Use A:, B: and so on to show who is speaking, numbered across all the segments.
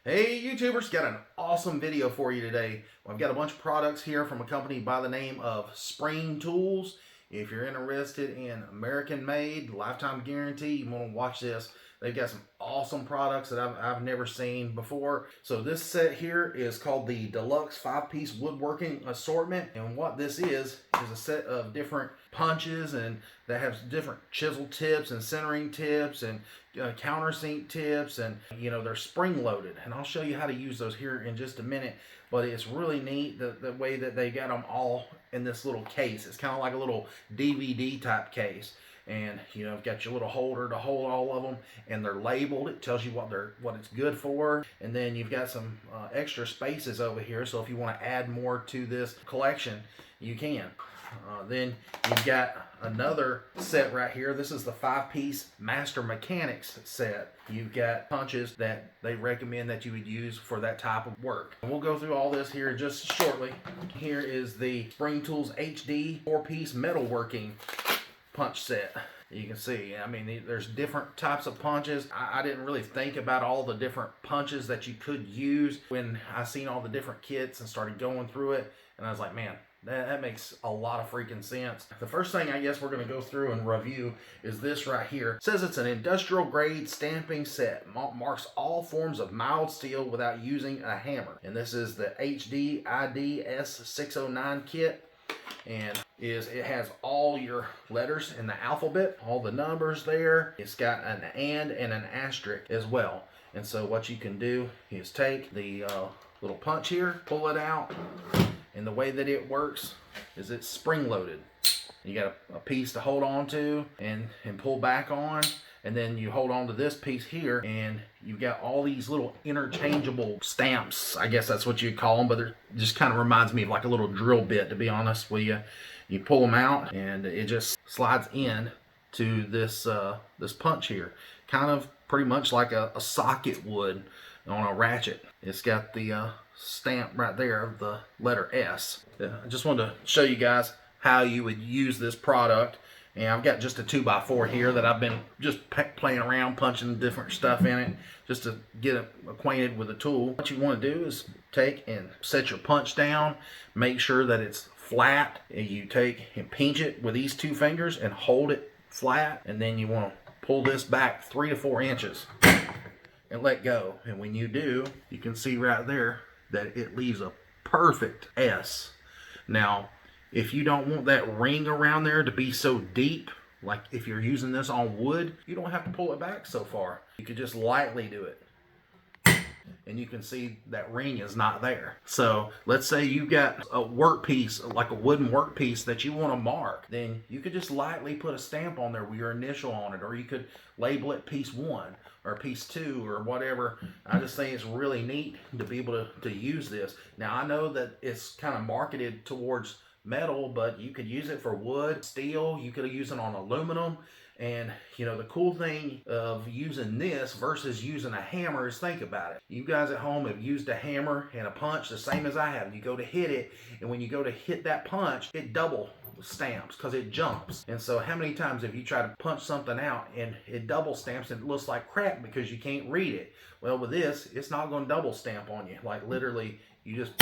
A: Hey YouTubers, got an awesome video for you today. I've got a bunch of products here from a company by the name of Spring Tools. If you're interested in American made, lifetime guarantee, you want to watch this. They've got some awesome products that I've never seen before. So this set here is called the Deluxe 5-piece Woodworking Assortment. And what this is a set of different punches and that have different chisel tips and centering tips and countersink tips, and they're spring loaded, and I'll show you how to use those here in just a minute. But it's really neat the way that they got them all in this little case. It's kind of like a little DVD type case, and you've got your little holder to hold all of them, and they're labeled. It tells you what it's good for, and then you've got some extra spaces over here, so if you want to add more to this collection, you can. Then you've got another set right here. This is the 5-piece Master Mechanics set. You've got punches that they recommend that you would use for that type of work. And we'll go through all this here just shortly. Here is the Spring Tools HD 4-piece metalworking punch set. You can see, I mean, there's different types of punches. I didn't really think about all the different punches that you could use when I seen all the different kits and started going through it, and I was like, man, that makes a lot of freaking sense. The first thing I guess we're going to go through and review is this right here. It says it's an industrial grade stamping set. Marks all forms of mild steel without using a hammer. And this is the HD IDS 609 kit. And it has all your letters in the alphabet, all the numbers there. It's got an and an asterisk as well. And so what you can do is take the little punch here, pull it out. And the way that it works is it's spring loaded. You got a piece to hold on to and pull back on, and then you hold on to this piece here, and you've got all these little interchangeable stamps. I guess that's what you call them, but it just kind of reminds me of like a little drill bit, to be honest with you. You pull them out, and it just slides in to this this punch here, kind of pretty much like a socket would on a ratchet. It's got the stamp right there of the letter S. I just wanted to show you guys how you would use this product. And I've got just a 2x4 here that I've been just playing around, punching different stuff in it just to get acquainted with the tool. What you want to do is take and set your punch down, make sure that it's flat, and you take and pinch it with these 2 fingers and hold it flat, and then you want to pull this back 3 to 4 inches and let go. And when you do, you can see right there that it leaves a perfect S. Now, if you don't want that ring around there to be so deep, like if you're using this on wood, you don't have to pull it back so far. You could just lightly do it, and you can see that ring is not there. So let's say you got a work piece, like a wooden work piece that you want to mark, then you could just lightly put a stamp on there with your initial on it, or you could label it piece 1 or piece 2 or whatever. I just think it's really neat to be able to use this. Now I know that it's kind of marketed towards metal, but you could use it for wood, steel, you could use it on aluminum. And the cool thing of using this versus using a hammer is, think about it. You guys at home have used a hammer and a punch the same as I have. You go to hit it, and when you go to hit that punch, it double stamps because it jumps. And so how many times have you tried to punch something out and it double stamps and it looks like crap because you can't read it? Well, with this, it's not going to double stamp on you. Like literally, you just...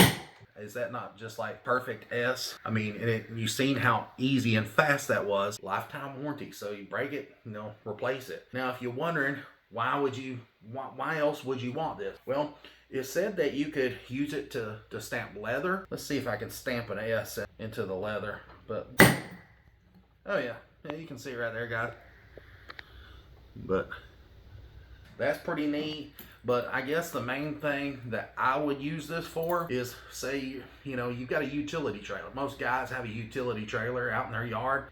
A: Is that not just like perfect S? I mean, you've seen how easy and fast that was. Lifetime warranty. So you break it, replace it. Now, if you're wondering, why else would you want this? Well, it said that you could use it to stamp leather. Let's see if I can stamp an S into the leather. But, oh yeah, you can see right there, guys. But that's pretty neat. But I guess the main thing that I would use this for is, say, you've got a utility trailer. Most guys have a utility trailer out in their yard.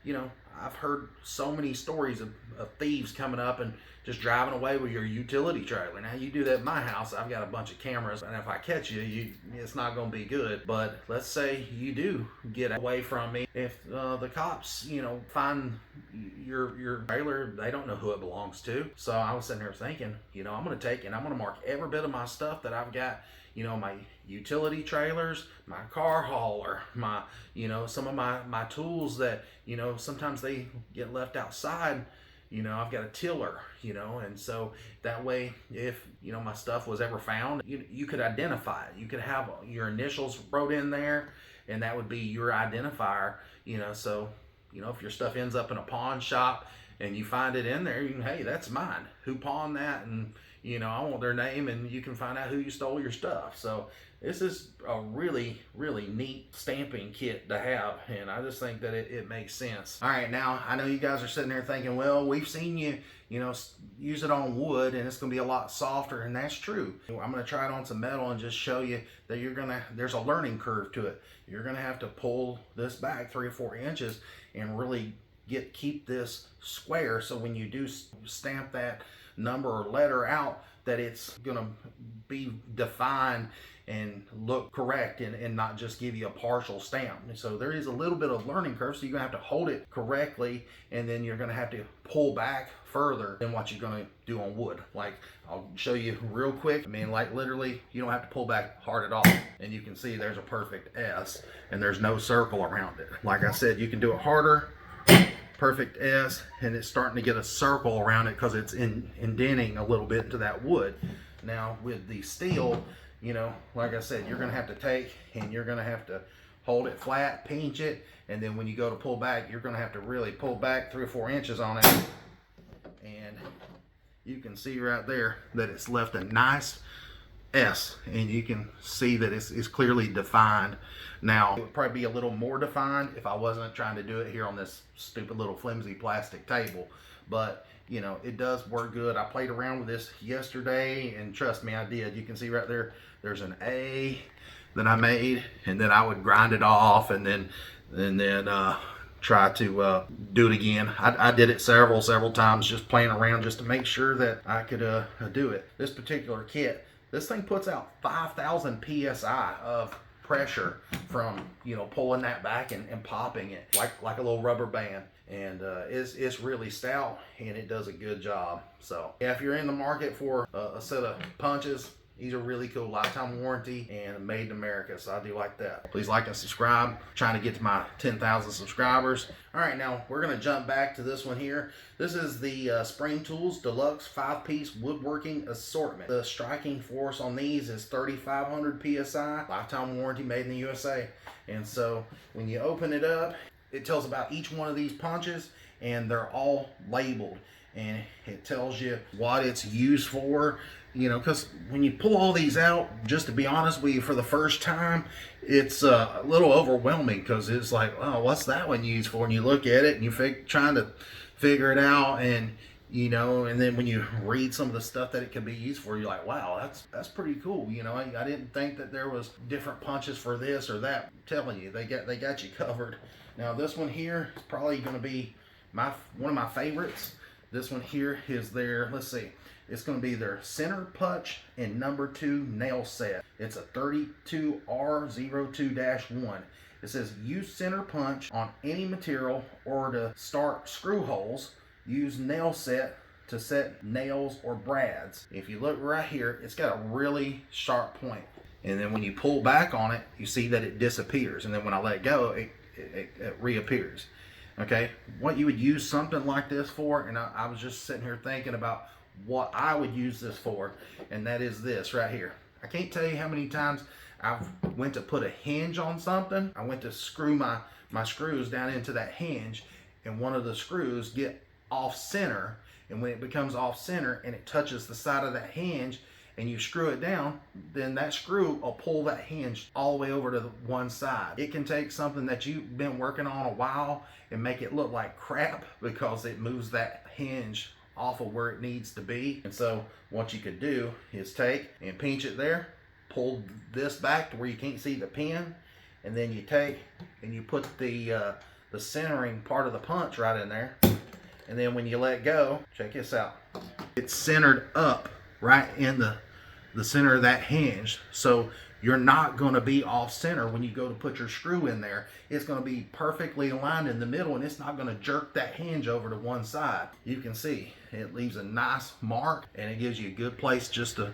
A: I've heard so many stories of thieves coming up and just driving away with your utility trailer. Now, you do that at my house. I've got a bunch of cameras, and if I catch you, it's not going to be good. But let's say you do get away from me. If the cops, find your trailer, they don't know who it belongs to. So I was sitting there thinking, I'm going to take and I'm going to mark every bit of my stuff that I've got. My utility trailers, my car hauler, my, some of my tools that, sometimes they get left outside, I've got a tiller, and so that way, if, my stuff was ever found, you could identify it. You could have your initials wrote in there, and that would be your identifier, so, if your stuff ends up in a pawn shop and you find it in there, you can, hey, that's mine. Who pawned that? And, I want their name, and you can find out who you stole your stuff. So this is a really, really neat stamping kit to have, and I just think that it makes sense. All right, now I know you guys are sitting there thinking, well, we've seen you, use it on wood, and it's going to be a lot softer, and that's true. I'm going to try it on some metal and just show you that there's a learning curve to it. You're going to have to pull this back 3 or 4 inches and really keep this square, so when you do stamp that number or letter out, that it's going to be defined and look correct, and not just give you a partial stamp. And so there is a little bit of learning curve, so you're going to have to hold it correctly, and then you're going to have to pull back further than what you're going to do on wood. Like, I'll show you real quick. I mean, like, literally, you don't have to pull back hard at all, and you can see there's a perfect S, and there's no circle around it. Like I said, you can do it harder. Perfect S, and it's starting to get a circle around it because it's indenting a little bit into that wood. Now with the steel, like I said, you're going to have to take, and you're going to have to hold it flat, pinch it, and then when you go to pull back, you're going to have to really pull back 3 or 4 inches on it. And you can see right there that it's left a nice S, and you can see that it's clearly defined. Now, it would probably be a little more defined if I wasn't trying to do it here on this stupid little flimsy plastic table, but it does work good. I played around with this yesterday, and trust me, I did. You can see right there, there's an A that I made, and then I would grind it off, and then try to do it again. I did it several times, just playing around just to make sure that I could do it. This particular kit, this thing puts out 5,000 psi of pressure from pulling that back and popping it like a little rubber band, and it's really stout, and it does a good job. So yeah, if you're in the market for a set of punches, these are really cool, lifetime warranty, and made in America, so I do like that. Please like and subscribe. I'm trying to get to my 10,000 subscribers. All right, now we're going to jump back to this one here. This is the Spring Tools Deluxe 5-piece woodworking assortment. The striking force on these is 3,500 psi, lifetime warranty, made in the USA. And so when you open it up, it tells about each one of these punches, and they're all labeled, and it tells you what it's used for. Because when you pull all these out, just to be honest with you, for the first time, it's a little overwhelming, because it's like, oh, what's that one used for? And you look at it and you're trying to figure it out, and and then when you read some of the stuff that it can be used for, you're like, wow, that's pretty cool. I didn't think that there was different punches for this or that. I'm telling you, they got you covered. Now this one here is probably going to be one of my favorites. This one here is their, let's see, it's going to be their center punch and number 2 nail set. It's a 32R02-1. It says use center punch on any material, or to start screw holes, use nail set to set nails or brads. If you look right here, it's got a really sharp point. And then when you pull back on it, you see that it disappears. And then when I let go, it reappears. Okay, what you would use something like this for, and I was just sitting here thinking about what I would use this for, and that is this right here. I can't tell you how many times I've went to put a hinge on something. I went to screw my screws down into that hinge, and one of the screws get off center, and when it becomes off center and it touches the side of that hinge and you screw it down, then that screw will pull that hinge all the way over to the one side. It can take something that you've been working on a while and make it look like crap, because it moves that hinge off of where it needs to be. And so what you could do is take and pinch it there, pull this back to where you can't see the pin, and then you take and you put the centering part of the punch right in there, and then when you let go, check this out, it's centered up right in the center of that hinge, so you're not going to be off center when you go to put your screw in there. It's going to be perfectly aligned in the middle, and it's not going to jerk that hinge over to one side. You can see it leaves a nice mark, and it gives you a good place just to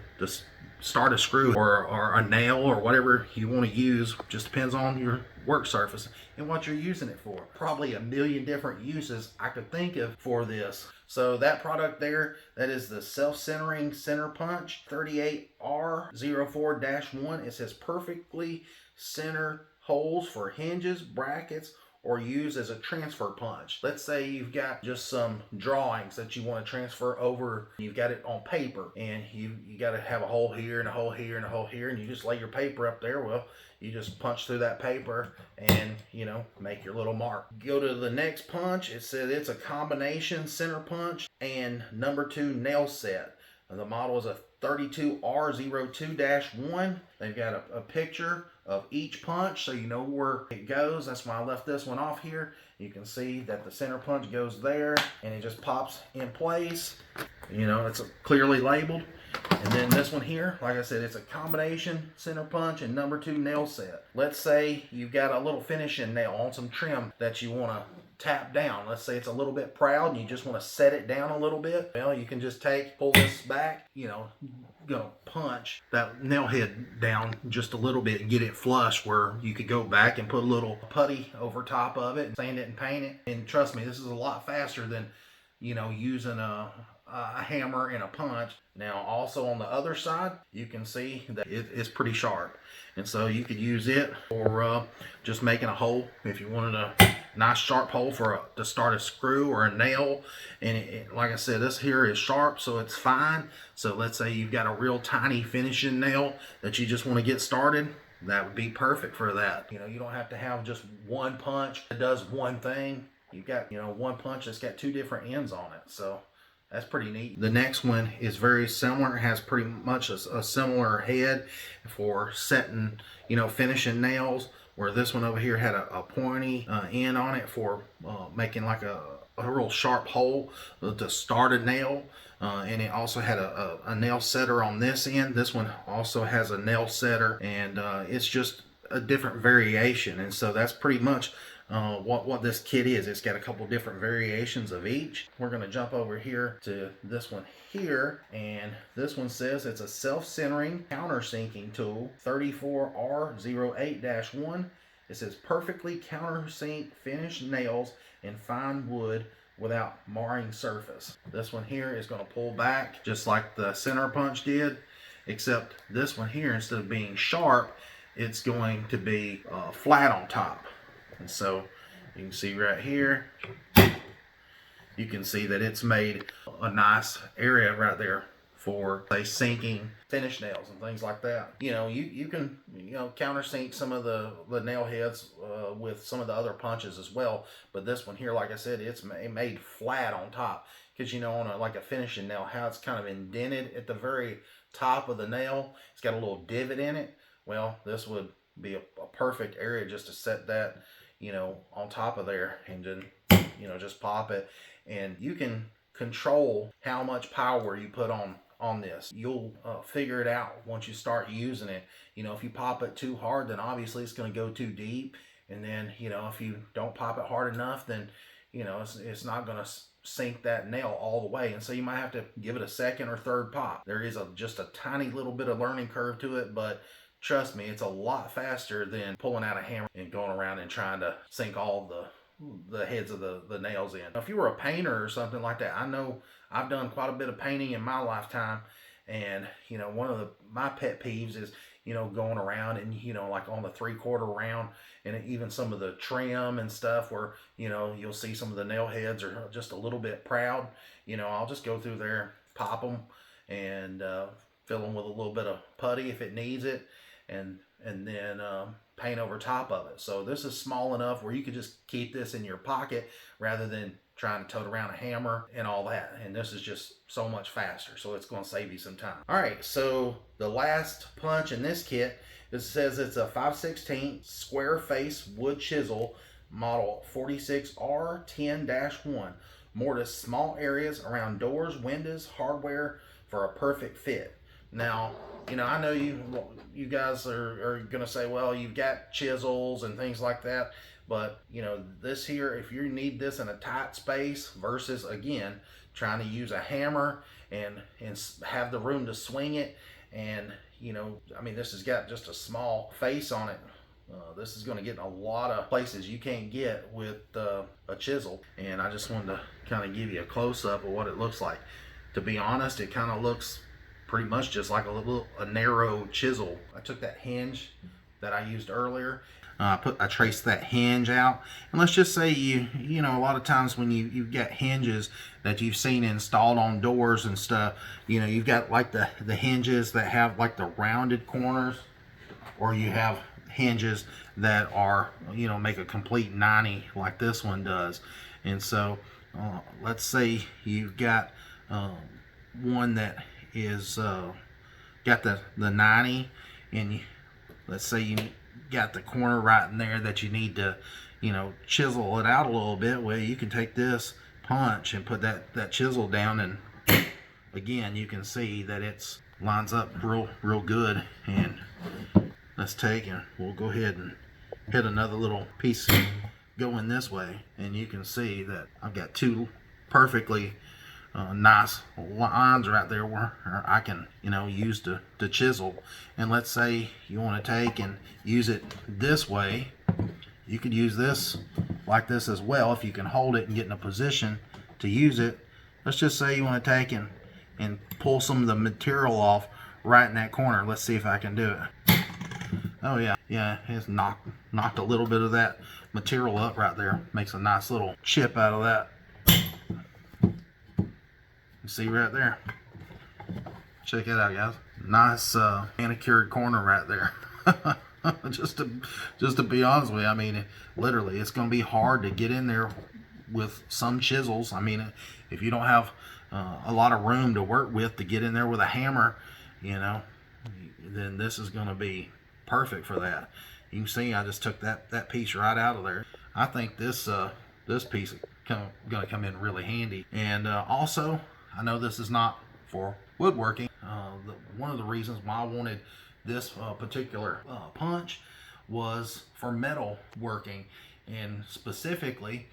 A: start a screw or a nail or whatever you want to use. Just depends on work surface and what you're using it for. Probably a million different uses I could think of for this. So that product there, that is the self-centering center punch 38R04-1. It says perfectly center holes for hinges, brackets, or use as a transfer punch. Let's say you've got just some drawings that you want to transfer over. You've got it on paper and you got to have a hole here and a hole here and a hole here, and you just lay your paper up there. Well, you just punch through that paper and, you know, make your little mark. Go to the next punch. It says it's a combination center punch and #2 nail set. The model is a 32R02-1. They've got a picture of each punch so you know where it goes. That's why I left this one off here. You can see that the center punch goes there and it just pops in place. You know, it's clearly labeled. And then this one here, like I said, it's a combination center punch and #2 nail set. Let's say you've got a little finishing nail on some trim that you want to tap down. Let's say it's a little bit proud and you just want to set it down a little bit. Well, you can just pull this back, you know, punch that nail head down just a little bit and get it flush, where you could go back and put a little putty over top of it and sand it and paint it. And trust me, this is a lot faster than, you know, using a hammer and a punch. Now also on the other side, you can see that it's pretty sharp, and so you could use it for just making a hole if you wanted a nice sharp hole to start a screw or a nail. And like I said, this here is sharp, so it's fine. So let's say you've got a real tiny finishing nail that you just want to get started, that would be perfect for that. You know, you don't have to have just one punch that does one thing. You've got, you know, one punch that's got two different ends on it. So that's pretty neat. The next one is very similar. It has pretty much a similar head for setting, you know, finishing nails, where this one over here had a pointy end on it for making like a real sharp hole to start a nail. And it also had a nail setter on this end. This one also has a nail setter, and it's just a different variation. And so that's pretty much what this kit is. It's got a couple different variations of each. We're going to jump over here to this one here, and this one says it's a self-centering countersinking tool 34R08-1. It says perfectly countersink finish nails in fine wood without marring surface. This one here is going to pull back just like the center punch did, except this one here, instead of being sharp, it's going to be flat on top. And so you can see right here, you can see that it's made a nice area right there for, say, sinking finish nails and things like that. You know, you can, you know, countersink some of the nail heads with some of the other punches as well. But this one here, like I said, it's made flat on top, because, you know, on like a finishing nail, how it's kind of indented at the very top of the nail, it's got a little divot in it. Well, this would be a perfect area just to set that, you know, on top of there, and then, you know, just pop it. And you can control how much power you put on this. You'll figure it out once you start using it. You know, if you pop it too hard, then obviously it's going to go too deep. And then, you know, if you don't pop it hard enough, then, you know, it's not going to sink that nail all the way. And so you might have to give it a second or third pop. There is just a tiny little bit of learning curve to it, but trust me, it's a lot faster than pulling out a hammer and going around and trying to sink all the heads of the nails in. If you were a painter or something like that, I know I've done quite a bit of painting in my lifetime, and, you know, one of my pet peeves is, you know, going around and, you know, like on the 3/4 round, and even some of the trim and stuff where, you know, you'll see some of the nail heads are just a little bit proud. You know, I'll just go through there, pop them, and fill them with a little bit of putty if it needs it, and then paint over top of it. So this is small enough where you could just keep this in your pocket rather than trying to tote around a hammer and all that. And this is just so much faster, so it's going to save you some time. All right, so the last punch in this kit, it says it's a 5/16 square face wood chisel, model 46R10-1. Mortise small areas around doors, windows, hardware for a perfect fit. Now, you know, I know you guys are going to say, well, you've got chisels and things like that. But, you know, this here, if you need this in a tight space versus, again, trying to use a hammer and have the room to swing it. And, you know, I mean, this has got just a small face on it This is going to get in a lot of places you can't get with a chisel, and I just wanted to kind of give you a close-up of what it looks like. To be honest, it kind of looks pretty much just like a narrow chisel. I took that hinge that I used earlier, I traced that hinge out, and let's just say you know, a lot of times when you've got hinges that you've seen installed on doors and stuff, you know, you've got like the hinges that have like the rounded corners, or you have hinges that are, you know, make a complete 90 like this one does. And so let's say you've got one that is got the 90, and let's say you got the corner right in there that you need to, you know, chisel it out a little bit. Well, you can take this punch and put that chisel down, and again you can see that it's lines up real good. And let's take, and we'll go ahead and hit another little piece going this way, and you can see that I've got two perfectly nice lines right there where I can, you know, use to chisel. And let's say you want to take and use it this way, you could use this like this as well if you can hold it and get in a position to use it. Let's just say you want to take and pull some of the material off right in that corner. Let's see if I can do it. Oh yeah, it's knocked a little bit of that material up right there. Makes a nice little chip out of that. You see right there. Check it out, guys. Nice manicured corner right there. just to be honest with you, I mean, literally, it's going to be hard to get in there with some chisels. I mean, if you don't have a lot of room to work with to get in there with a hammer, you know, then this is going to be perfect for that. You can see I just took that piece right out of there. I think this piece is going to come in really handy. And also, I know this is not for woodworking. One of the reasons why I wanted this particular punch was for metal working, and specifically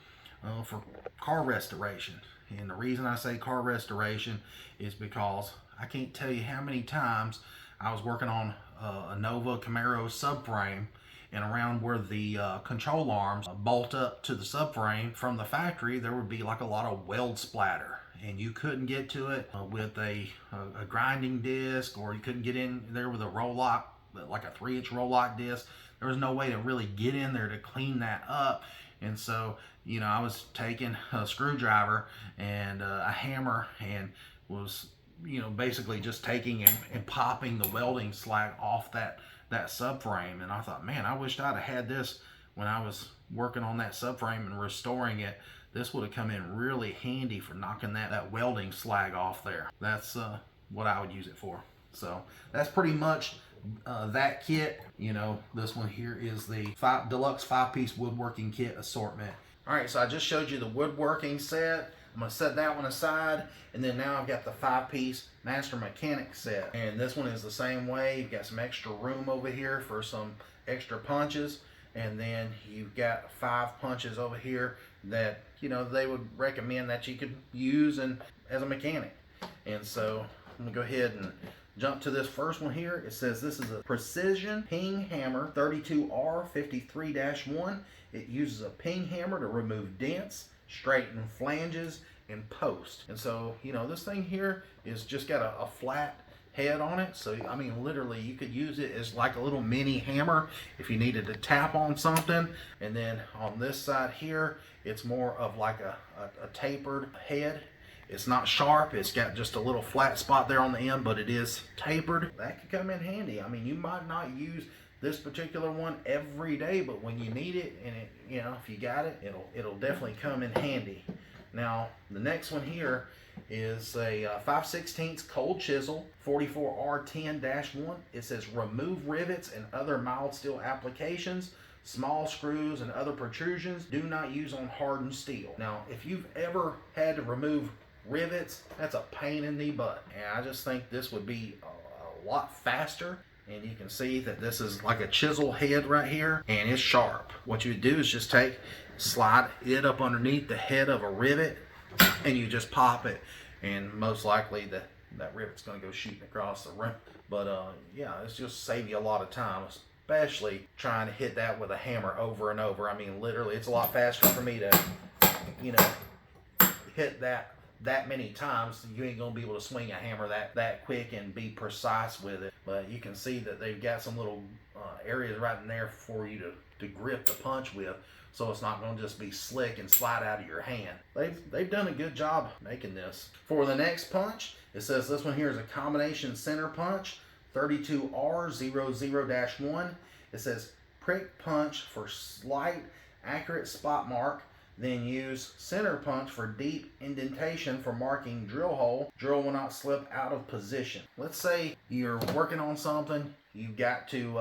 A: for car restoration. And the reason I say car restoration is because I can't tell you how many times I was working on a Nova Camaro subframe, and around where the control arms bolt up to the subframe from the factory, there would be like a lot of weld splatter, and you couldn't get to it with a grinding disc, or you couldn't get in there with a roll lock, like a 3-inch roll lock disc. There was no way to really get in there to clean that up. And so, you know, I was taking a screwdriver and a hammer, and was, you know, basically just taking and popping the welding slag off that subframe. And I thought, man, I wished I'd have had this when I was working on that subframe and restoring it. This would have come in really handy for knocking that welding slag off there. That's what I would use it for. So that's pretty much that kit. You know, this one here is the deluxe 5-piece woodworking kit assortment. All right, so I just showed you the woodworking set. I'm gonna set that one aside, and then now I've got the 5-piece Master Mechanic set. And this one is the same way. You've got some extra room over here for some extra punches, and then you've got 5 punches over here that, you know, they would recommend that you could use as a mechanic. And so I'm gonna go ahead and jump to this first one here. It says this is a Precision Ping Hammer 32R53-1. It uses a ping hammer to remove dents, straighten flanges, and post. And so, you know, this thing here is just got a flat head on it. So, I mean, literally, you could use it as like a little mini hammer if you needed to tap on something. And then on this side here, it's more of like a tapered head. It's not sharp. It's got just a little flat spot there on the end, but it is tapered. That could come in handy. I mean, you might not use this particular one every day, but when you need it, and it, you know, if you got it, it'll definitely come in handy. Now, the next one here is a 5/16 cold chisel 44R10-1. It says remove rivets and other mild steel applications, small screws and other protrusions. Do not use on hardened steel. Now, if you've ever had to remove rivets, that's a pain in the butt. And I just think this would be a lot faster. And you can see that this is like a chisel head right here, and it's sharp. What you do is just slide it up underneath the head of a rivet, and you just pop it, and most likely that rivet's going to go shooting across the room. But yeah, it's just save you a lot of time, especially trying to hit that with a hammer over and over. I mean, literally, it's a lot faster for me to, you know, hit that many times. You ain't gonna be able to swing a hammer that quick and be precise with it. But you can see that they've got some little areas right in there for you to grip the punch with, so it's not going to just be slick and slide out of your hand. They've done a good job making this. For the next punch, it says this one here is a combination center punch 32R00-1. It says prick punch for slight accurate spot mark, then use center punch for deep indentation for marking drill hole. Drill will not slip out of position. Let's say you're working on something, you've got to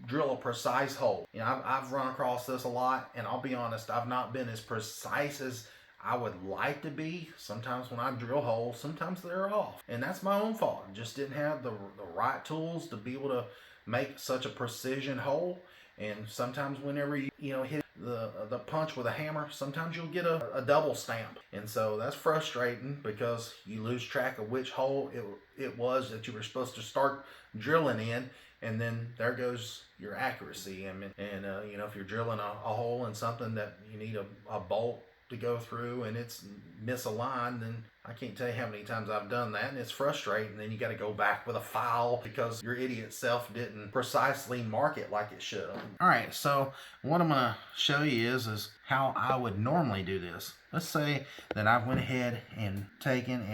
A: drill a precise hole. You know, I've run across this a lot, and I'll be honest, I've not been as precise as I would like to be. Sometimes when I drill holes, sometimes they're off, and that's my own fault. I just didn't have the right tools to be able to make such a precision hole. And sometimes whenever you hit the punch with a hammer, sometimes you'll get a double stamp. And so that's frustrating because you lose track of which hole it was that you were supposed to start drilling in. And then there goes your accuracy. And if you're drilling a hole in something that you need a bolt to go through and it's misaligned, then I can't tell you how many times I've done that, and it's frustrating. Then you got to go back with a file because your idiot self didn't precisely mark it like it should have. All right, so what I'm going to show you is how I would normally do this. Let's say that I went ahead and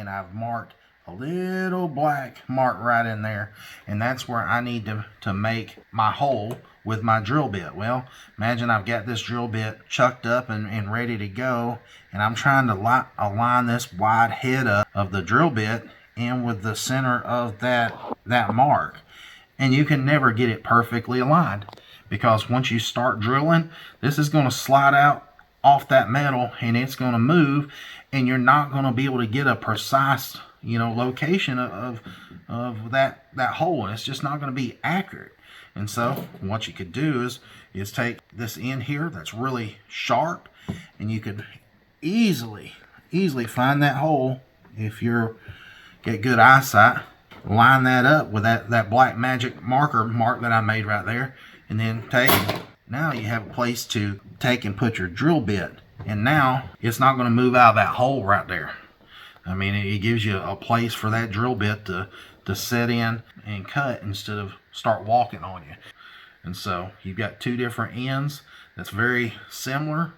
A: I've marked a little black mark right in there, and that's where I need to make my hole with my drill bit. Well, imagine I've got this drill bit chucked up and ready to go, and I'm trying to align this wide head up of the drill bit in with the center of that mark. And you can never get it perfectly aligned, because once you start drilling, this is going to slide out off that metal and it's going to move, and you're not going to be able to get a precise location of that hole, and it's just not going to be accurate. And so what you could do is take this end here that's really sharp, and you could easily find that hole if you're get good eyesight. Line that up with that black magic mark that I made right there, and then now you have a place to take and put your drill bit, and now it's not going to move out of that hole right there. I mean, it gives you a place for that drill bit to set in and cut instead of start walking on you. And so you've got two different ends that's very similar.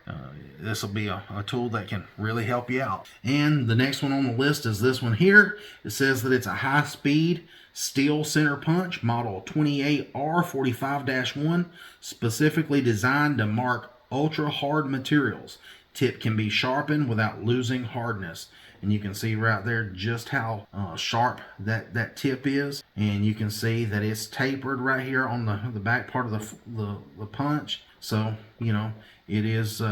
A: This will be a tool that can really help you out. And the next one on the list is this one here. It says that it's a high-speed steel center punch, model 28R45-1, specifically designed to mark ultra-hard materials. Tip can be sharpened without losing hardness. And you can see right there just how sharp that tip is, and you can see that it's tapered right here on the back part of the punch. So it is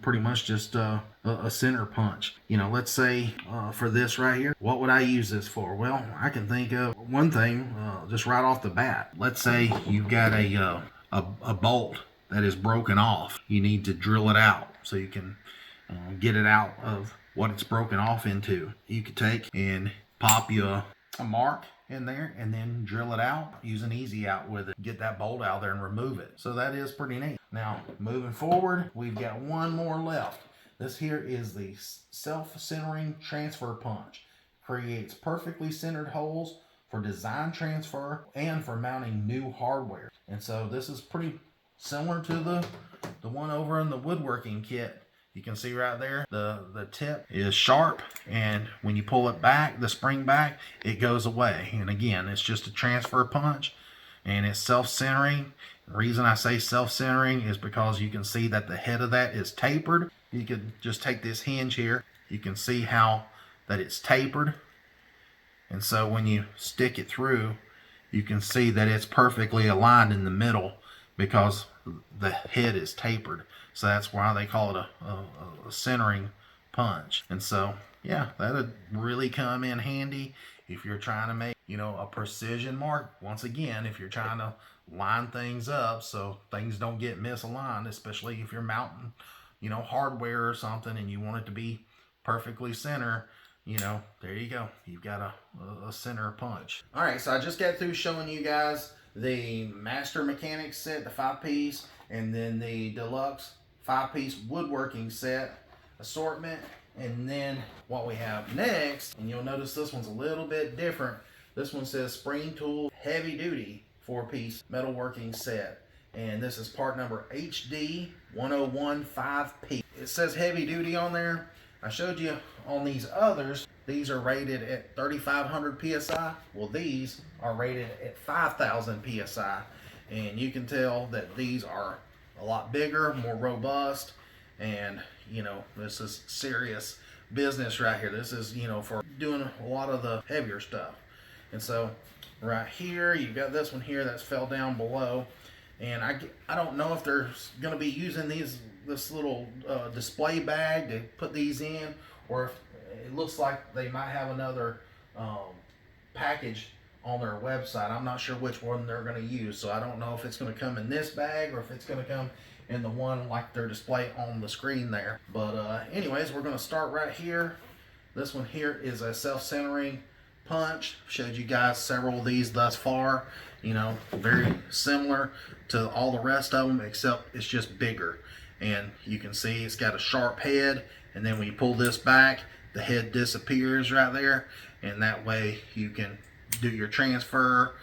A: pretty much just a center punch. Let's say for this right here, what would I use this for? Well, I can think of one thing just right off the bat. Let's say you've got a bolt that is broken off. You need to drill it out so you can get it out of what it's broken off into. You could take and pop you a mark in there and then drill it out. Use an easy out with it. Get that bolt out there and remove it. So that is pretty neat. Now, moving forward, we've got one more left. This here is the self-centering transfer punch. Creates perfectly centered holes for design transfer and for mounting new hardware. And so this is pretty similar to the one over in the woodworking kit. You can see right there, the tip is sharp, and when you pull it back, the spring back, it goes away. And again, it's just a transfer punch, and it's self-centering. The reason I say self-centering is because you can see that the head of that is tapered. You could just take this hinge here. You can see how that it's tapered. And so when you stick it through, you can see that it's perfectly aligned in the middle because the head is tapered. So that's why they call it a centering punch. And so, yeah, that would really come in handy if you're trying to make, a precision mark. Once again, if you're trying to line things up so things don't get misaligned, especially if you're mounting, hardware or something and you want it to be perfectly center, there you go. You've got a center punch. All right, so I just got through showing you guys the Master Mechanics set, the 5-piece, and then the Deluxe 5-piece woodworking set assortment. And then what we have next, and you'll notice this one's a little bit different. This one says Spring Tool Heavy Duty 4-piece metalworking set. And this is part number HD 101 5P. It says heavy duty on there. I showed you on these others, these are rated at 3,500 PSI. Well, these are rated at 5,000 PSI. And you can tell that these are a lot bigger, more robust, and you know, this is serious business right here. This is, you know, for doing a lot of the heavier stuff. And so right here, you've got this one here that's fell down below. And I don't know if they're going to be using this little display bag to put these in, or if it looks like they might have another package on their website. I'm not sure which one they're going to use, so I don't know if it's going to come in this bag or if it's going to come in the one like their display on the screen there. But anyways, we're going to start right here. This one here is a self-centering punch. Showed you guys several of these thus far. You know, very similar to all the rest of them, except it's just bigger. And you can see it's got a sharp head, and then when you pull this back, the head disappears right there, and that way you can do your transfer,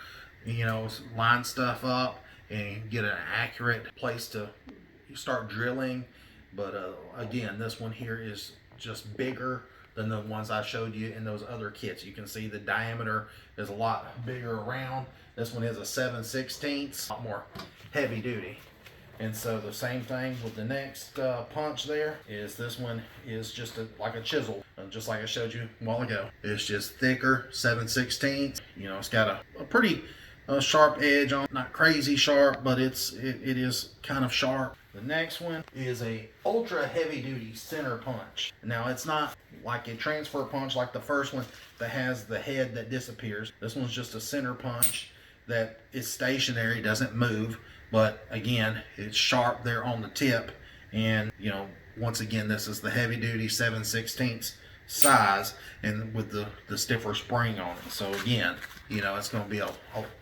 A: you know, line stuff up and get an accurate place to start drilling. But again, this one here is just bigger than the ones I showed you in those other kits. You can see the diameter is a lot bigger around. This one is a 7/16, a lot more heavy duty. And so the same thing with the next punch there is this one is just like a chisel, just like I showed you a while ago. It's just thicker, 7/16. You know, it's got a pretty sharp edge on, not crazy sharp, but it is kind of sharp. The next one is a ultra heavy duty center punch. Now it's not like a transfer punch like the first one that has the head that disappears. This one's just a center punch that is stationary, doesn't move, but again, it's sharp there on the tip. And you know, once again, this is the heavy duty 7/16 size, and with the stiffer spring on it. So again, you know, it's going to be a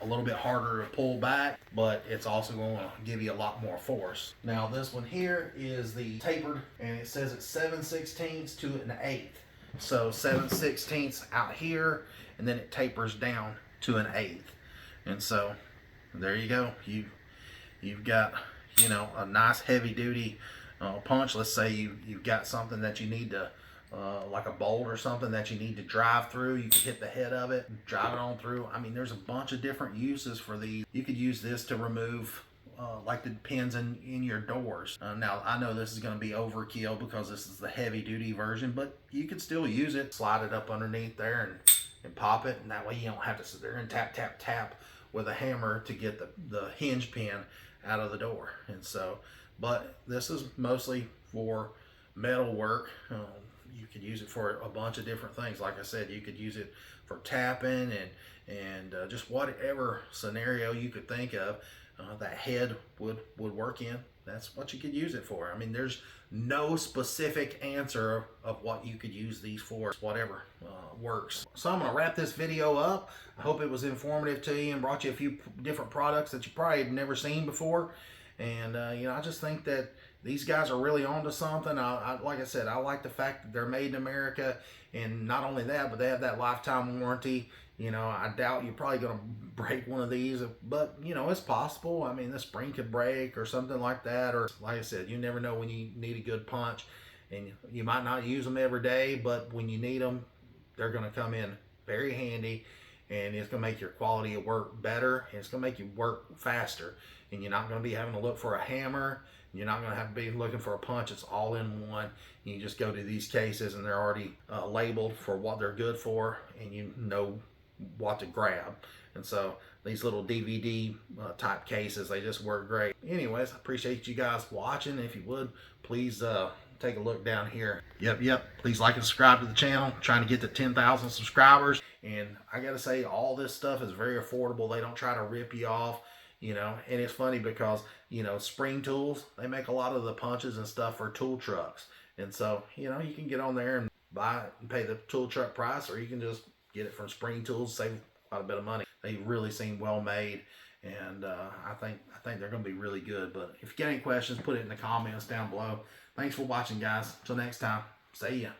A: little bit harder to pull back, but it's also going to give you a lot more force. Now this one here is the tapered, and it says it's 7/16 to an 1/8. So 7/16 out here, and then it tapers down to an 1/8. And so there you go. You've got, you know, a nice heavy duty punch. Let's say you've got something that you need to like a bolt or something that you need to drive through. You could hit the head of it, drive it on through. I mean, there's a bunch of different uses for these. You could use this to remove like the pins in your doors. Now I know this is going to be overkill because this is the heavy duty version, but you could still use it. Slide it up underneath there and pop it, and that way you don't have to sit there and tap with a hammer to get the hinge pin out of the door. And so, but this is mostly for metal work. You could use it for a bunch of different things. Like I said, you could use it for tapping and just whatever scenario you could think of that head would work in. That's what you could use it for. I mean, there's no specific answer of what you could use these for. Whatever works. So I'm going to wrap this video up. I hope it was informative to you and brought you a few different products that you probably had never seen before. And you know, I just think that these guys are really onto something. Like I said, I like the fact that they're made in America, and not only that, but they have that lifetime warranty. You know, I doubt you're probably going to break one of these, but you know, it's possible. I mean, the spring could break or something like that. Or like I said, you never know when you need a good punch, and you might not use them every day, but when you need them, they're going to come in very handy, and it's going to make your quality of work better, and it's going to make you work faster, and you're not going to be having to look for a hammer. You're not going to have to be looking for a punch. It's all in one. You just go to these cases, and they're already labeled for what they're good for, and you know what to grab. And so these little DVD type cases, they just work great. Anyways, I appreciate you guys watching. If you would, please take a look down here. Yep. Please like and subscribe to the channel. I'm trying to get to 10,000 subscribers. And I got to say, all this stuff is very affordable. They don't try to rip you off. You know, and it's funny because, you know, Spring Tools, they make a lot of the punches and stuff for tool trucks. And so, you know, you can get on there and buy it and pay the tool truck price, or you can just get it from Spring Tools, save quite a bit of money. They really seem well made, and I think they're going to be really good. But if you got any questions, put it in the comments down below. Thanks for watching, guys. Till next time, see ya.